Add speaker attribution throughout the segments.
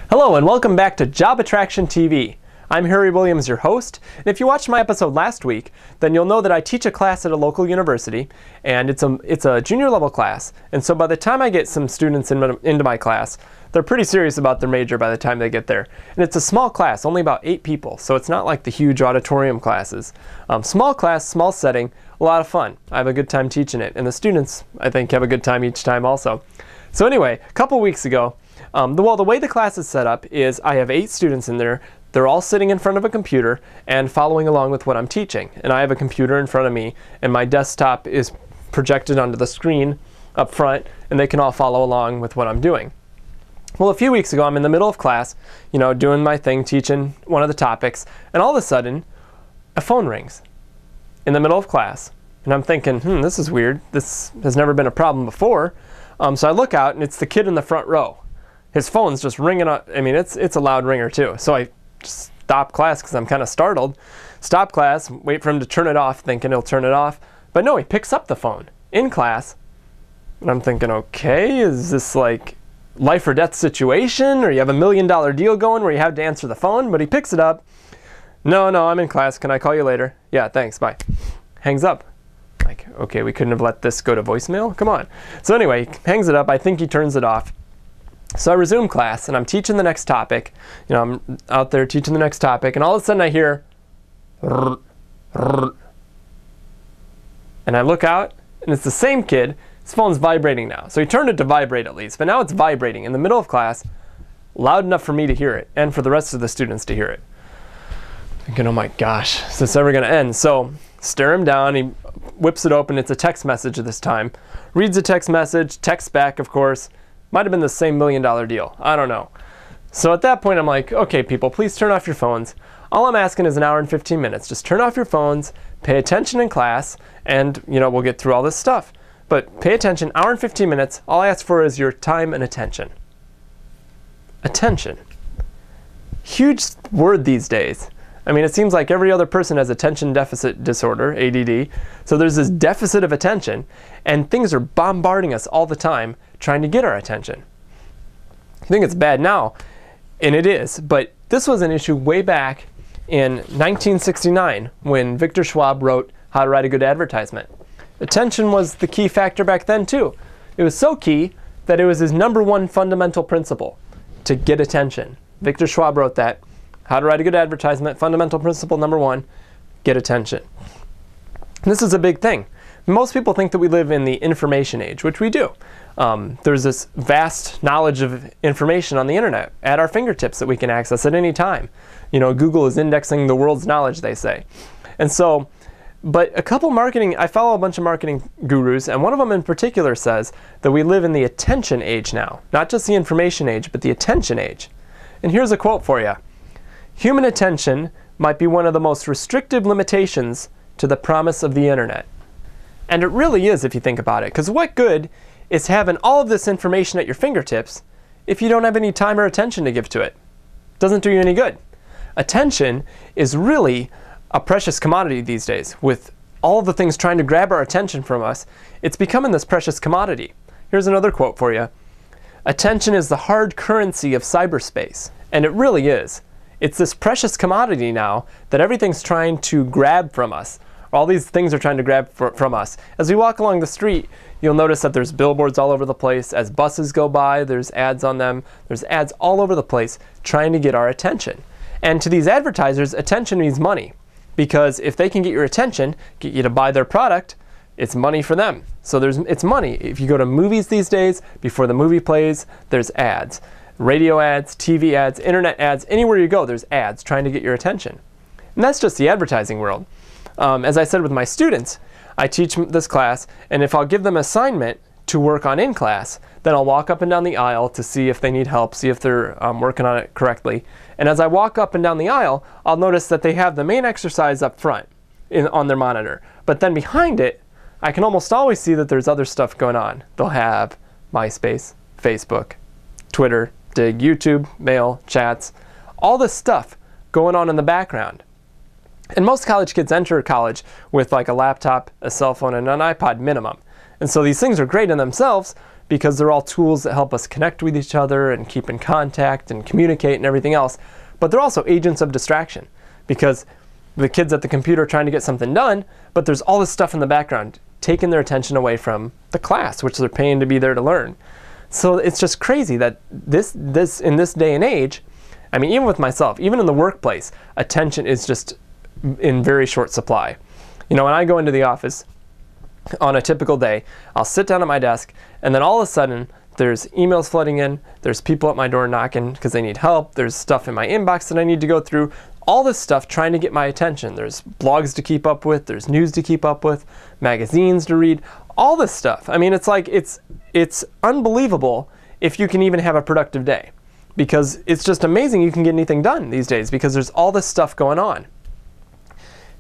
Speaker 1: Hello and welcome back to Job Attraction TV. I'm Harry Williams, your host, and if you watched my episode last week, then you'll know that I teach a class at a local university, and it's a junior level class, and so by the time I get some students into my class, they're pretty serious about their major by the time they get there. And it's a small class, only about 8 people, so it's not like the huge auditorium classes. Small class, small setting, a lot of fun. I have a good time teaching it, and the students, I think, have a good time each time also. So anyway, a couple weeks ago, the way the class is set up is I have 8 students in there. They're all sitting in front of a computer and following along with what I'm teaching. And I have a computer in front of me, and my desktop is projected onto the screen up front, and they can all follow along with what I'm doing. Well, a few weeks ago, I'm in the middle of class, doing my thing, teaching one of the topics, and all of a sudden, a phone rings in the middle of class. And I'm thinking, this is weird. This has never been a problem before. So I look out, and it's the kid in the front row. His phone's just ringing up. I mean, it's a loud ringer too. So I just stop class because I'm kind of startled. Stop class, wait for him to turn it off, thinking he'll turn it off. But no, he picks up the phone in class. And I'm thinking, okay, is this like life or death situation? Or you have $1 million deal going where you have to answer the phone? But he picks it up. No, I'm in class. Can I call you later? Yeah, thanks, bye. Hangs up. Like, okay, we couldn't have let this go to voicemail? Come on. So anyway, he hangs it up. I think he turns it off. So I resume class, and I'm teaching the next topic. I'm out there teaching the next topic, and all of a sudden I hear, and I look out, and it's the same kid. His phone's vibrating now. So he turned it to vibrate at least, but now it's vibrating in the middle of class, loud enough for me to hear it, and for the rest of the students to hear it. Thinking, oh my gosh, is this ever going to end? So stare him down. He whips it open. It's a text message this time. Reads the text message, texts back, of course. Might have been the same $1 million deal. I don't know. So at that point, I'm like, okay, people, please turn off your phones. All I'm asking is an hour and 15 minutes. Just turn off your phones, pay attention in class, and we'll get through all this stuff. But pay attention, hour and 15 minutes. All I ask for is your time and attention. Attention. Huge word these days. I mean, it seems like every other person has attention deficit disorder, ADD. So there's this deficit of attention, and things are bombarding us all the time, trying to get our attention. I think it's bad now, and it is, but this was an issue way back in 1969 when Victor Schwabâ wrote How to Write a Good Advertisement. Attention was the key factor back then too. It was so key that it was his #1 fundamental principle, to get attention. Victor Schwabâ wrote that. How to write a good advertisement, fundamental principle #1, get attention. And this is a big thing. Most people think that we live in the information age, which we do. There's this vast knowledge of information on the internet at our fingertips that we can access at any time. Google is indexing the world's knowledge, they say. And so, but I follow a bunch of marketing gurus, and one of them in particular says that we live in the attention age now. Not just the information age, but the attention age. And here's a quote for you. Human attention might be one of the most restrictive limitations to the promise of the internet. And it really is if you think about it, because what good is having all of this information at your fingertips if you don't have any time or attention to give to it? It doesn't do you any good. Attention is really a precious commodity these days. With all of the things trying to grab our attention from us, it's becoming this precious commodity. Here's another quote for you. Attention is the hard currency of cyberspace. And it really is. It's this precious commodity now that everything's trying to grab from us. All these things are trying to grab from us. As we walk along the street, you'll notice that there's billboards all over the place. As buses go by, there's ads on them. There's ads all over the place trying to get our attention. And to these advertisers, attention means money. Because if they can get your attention, get you to buy their product, it's money for them. So it's money. If you go to movies these days, before the movie plays, there's ads. Radio ads, TV ads, internet ads, anywhere you go, there's ads trying to get your attention. And that's just the advertising world. As I said with my students, I teach this class, and if I'll give them an assignment to work on in class, then I'll walk up and down the aisle to see if they need help, see if they're working on it correctly. And as I walk up and down the aisle, I'll notice that they have the main exercise up front on their monitor. But then behind it, I can almost always see that there's other stuff going on. They'll have MySpace, Facebook, Twitter, Dig, YouTube, mail, chats, all this stuff going on in the background. And most college kids enter college with like a laptop, a cell phone, and an iPod minimum. And so these things are great in themselves, because they're all tools that help us connect with each other and keep in contact and communicate and everything else. But they're also agents of distraction, because the kids at the computer are trying to get something done, but there's all this stuff in the background taking their attention away from the class, which they're paying to be there to learn. So it's just crazy that this in this day and age, I mean, even with myself, even in the workplace, attention is just in very short supply. You know, when I go into the office on a typical day, I'll sit down at my desk, and then all of a sudden there's emails flooding in, there's people at my door knocking because they need help, there's stuff in my inbox that I need to go through, all this stuff trying to get my attention. There's blogs to keep up with, there's news to keep up with, magazines to read, all this stuff. I mean, it's like, it's unbelievable if you can even have a productive day, because it's just amazing you can get anything done these days because there's all this stuff going on.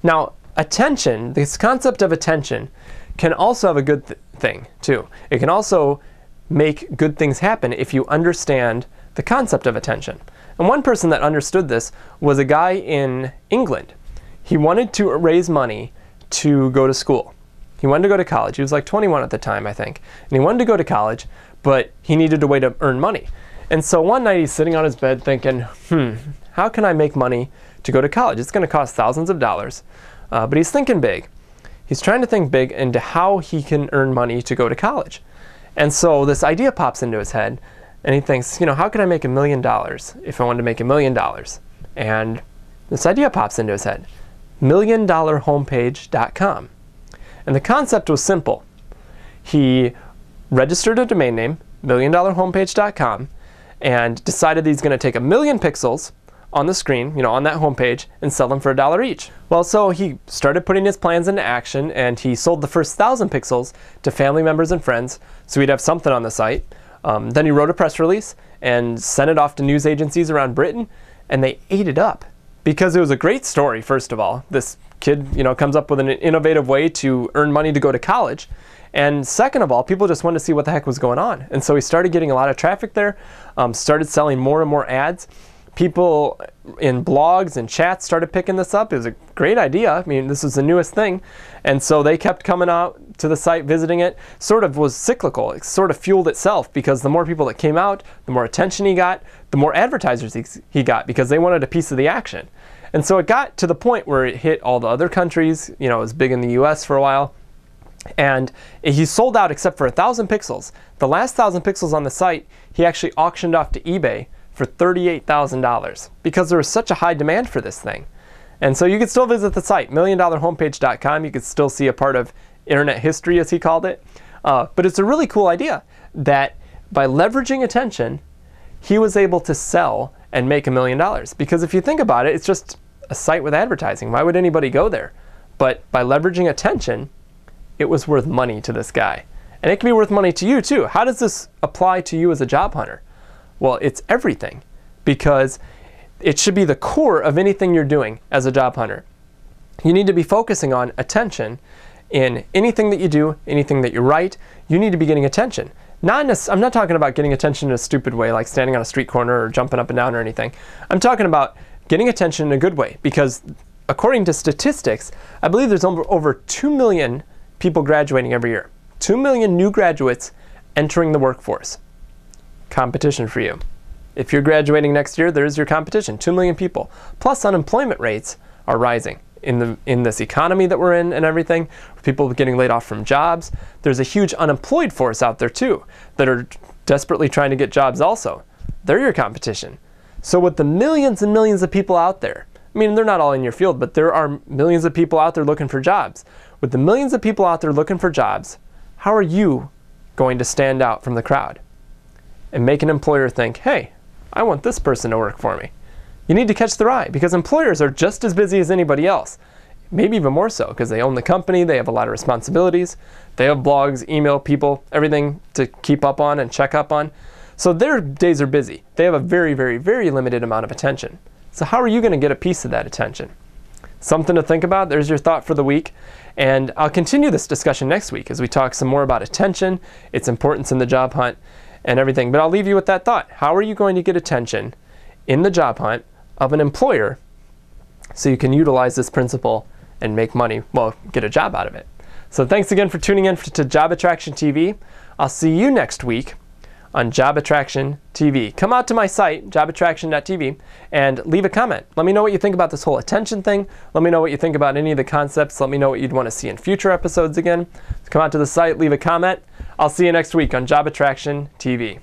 Speaker 1: Now, attention, this concept of attention can also have a good thing too. It can also make good things happen if you understand the concept of attention. And one person that understood this was a guy in England. He wanted to raise money to go to school. He wanted to go to college. He was like 21 at the time, I think. And he wanted to go to college, but he needed a way to earn money. And so one night he's sitting on his bed thinking, how can I make money to go to college? It's going to cost thousands of dollars. But he's thinking big. He's trying to think big into how he can earn money to go to college. And so this idea pops into his head, and he thinks, you know, how could I make $1 million if I wanted to make $1 million? And this idea pops into his head, milliondollarhomepage.com. And the concept was simple. He registered a domain name, milliondollarhomepage.com, and decided that he's going to take 1 million pixels on the screen, you know, on that homepage, and sell them for $1 each. Well, so he started putting his plans into action, and he sold the first 1,000 pixels to family members and friends, so he'd have something on the site. Then he wrote a press release and sent it off to news agencies around Britain, and they ate it up because it was a great story. First of all, this kid, you know, comes up with an innovative way to earn money to go to college. And second of all, people just wanted to see what the heck was going on. And so he started getting a lot of traffic there, started selling more and more ads. People in blogs and chats started picking this up. It was a great idea. I mean, this was the newest thing. And so they kept coming out to the site, visiting it. Sort of was cyclical. It sort of fueled itself because the more people that came out, the more attention he got, the more advertisers he got because they wanted a piece of the action. And so it got to the point where it hit all the other countries. You know, it was big in the US for a while. And he sold out except for 1,000 pixels. The last 1,000 pixels on the site, he actually auctioned off to eBay for $38,000 because there was such a high demand for this thing. And so you could still visit the site, milliondollarhomepage.com. You could still see a part of internet history, as he called it. But it's a really cool idea that by leveraging attention, he was able to sell and make $1 million. Because if you think about it, it's just a site with advertising. Why would anybody go there? But by leveraging attention, it was worth money to this guy. And it can be worth money to you too. How does this apply to you as a job hunter? Well, it's everything, because it should be the core of anything you're doing as a job hunter. You need to be focusing on attention in anything that you do, anything that you write. You need to be getting attention. I'm not talking about getting attention in a stupid way, like standing on a street corner or jumping up and down or anything. I'm talking about getting attention in a good way, because according to statistics, I believe there's over 2 million people graduating every year. 2 million new graduates entering the workforce. Competition for you. If you're graduating next year, there's your competition, 2 million people. Plus unemployment rates are rising in this economy that we're in and everything. People getting laid off from jobs. There's a huge unemployed force out there too that are desperately trying to get jobs also. They're your competition. So with the millions and millions of people out there, I mean, they're not all in your field, but there are millions of people out there looking for jobs. With the millions of people out there looking for jobs, how are you going to stand out from the crowd and make an employer think, hey, I want this person to work for me? You need to catch their eye, because employers are just as busy as anybody else. Maybe even more so, because they own the company, they have a lot of responsibilities, they have blogs, email people, everything to keep up on and check up on. So their days are busy. They have a very, very, very limited amount of attention. So how are you going to get a piece of that attention? Something to think about. There's your thought for the week. And I'll continue this discussion next week as we talk some more about attention, its importance in the job hunt, and everything. But I'll leave you with that thought. How are you going to get attention in the job hunt of an employer so you can utilize this principle and make money, well, get a job out of it? So thanks again for tuning in to Job Attraction TV. I'll see you next week on Job Attraction TV. Come out to my site, jobattraction.tv, and leave a comment. Let me know what you think about this whole attention thing. Let me know what you think about any of the concepts. Let me know what you'd want to see in future episodes again. So come out to the site, leave a comment. I'll see you next week on Job Attraction TV.